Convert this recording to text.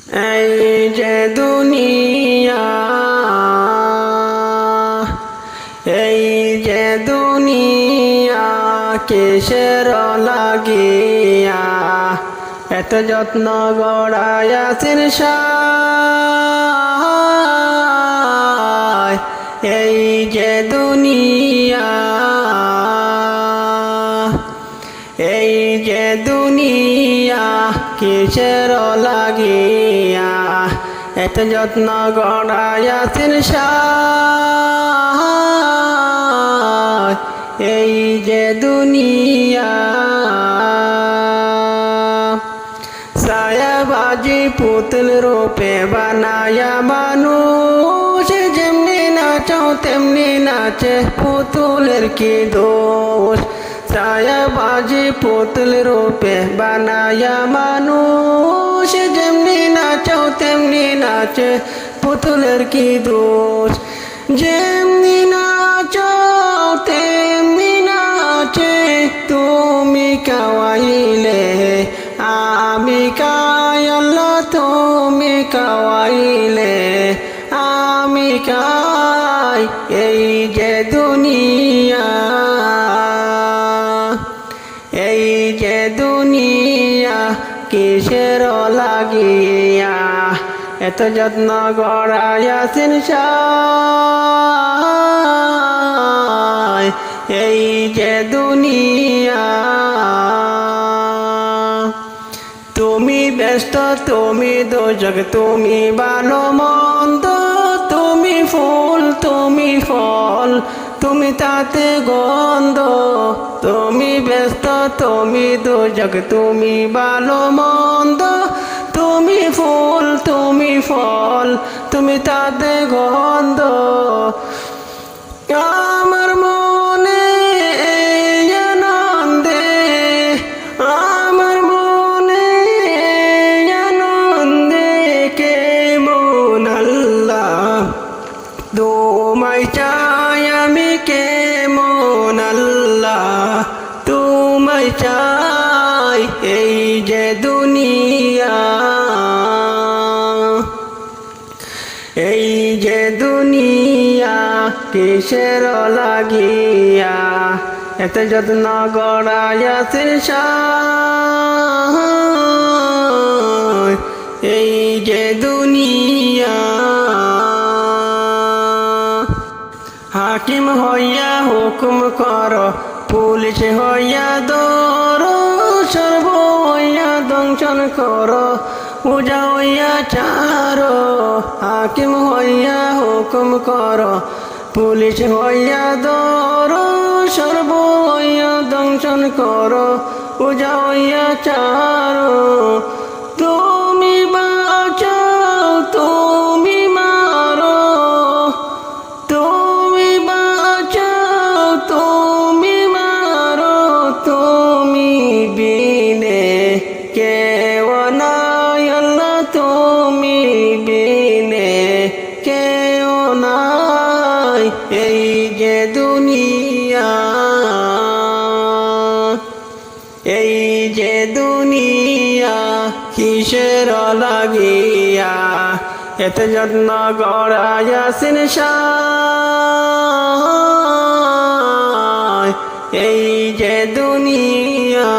এই যে দুনিয়া, এই যে দুনিয়া কিসের লাগিয়া এত যত্ন গড়ায়াছেন সায়। এই যে দুনিয়া, এই যে দুনিয়া কিসের লাগিয়া এত যত্ন গড়ায়াছেন সায়। এই যে দুনিয়া, ছায়াবাজি পুতুল রূপে বানায়া মানুষ, যেমনি নাচাও তেমনি নাচে পুতুলের কি দোষ। ছায়াবাজি পুতুল রূপে বানায়া মানুষ, যেমনি নাচাও তেমনি নাচে পুতুলের কি দোষ। যেমনি নাচাও তেমনি নাচে তুমি কাওয়াইলে আমি কাই, আল্লাহ তুমি কাওয়াইলে আমি কাই। এই যে দুনিয়া, এই যে দুনিয়া কিসের লাগিয়া এত যত্ন গড়ায়াছেন সায়। এই যে দুনিয়া, তুমি ব্যস্ত তুমি দোজক তুমি ভালো মন্দ, তুমি ফুল তুমি ফল তুমি তাতে গন্ধ। তুমি ব্যস্ত তুমি দোজক তুমি ভালো মন্দ, তুমি ফুল তুমি ফল তুমি তাতে গন্ধ। আমার মনে এই আনন্দে, আমার মনে এই আনন্দে কেমন আল্লাহ তোমায় চাই আমি, কেমন আল্লাহ তোমায় চাই। এই যে দুনিয়া, এই যে দুনিয়া কিসের লাগিয়া এত যত্ন গড়ায়াছেন সায়। এই যে দুনিয়া, হাকিম হইয়া হুকুম কর, পুলিশ হইয়া ধরো, সর্ব হইয়া দংশন কর, পূজা হইয়া চারো। হাকিম হইয়া হুকুম কর, পুলিশ হইয়া ধরো, সর্ব হইয়া দংশন কর, পূজা হইয়া চারো। তুমি বাঁচাও তুমি মারো, তুমি বাঁচাও তুমি মারো, তুমি বিনে কেউ নাই আল্লাহ তুমি বিনে কেউ নাই। এই যে দুনিয়া, এই যে দুনিয়া কিসের লাগিয়া এত যত্ন গড়ায়াছেন সায়। এই যে দুনিয়া।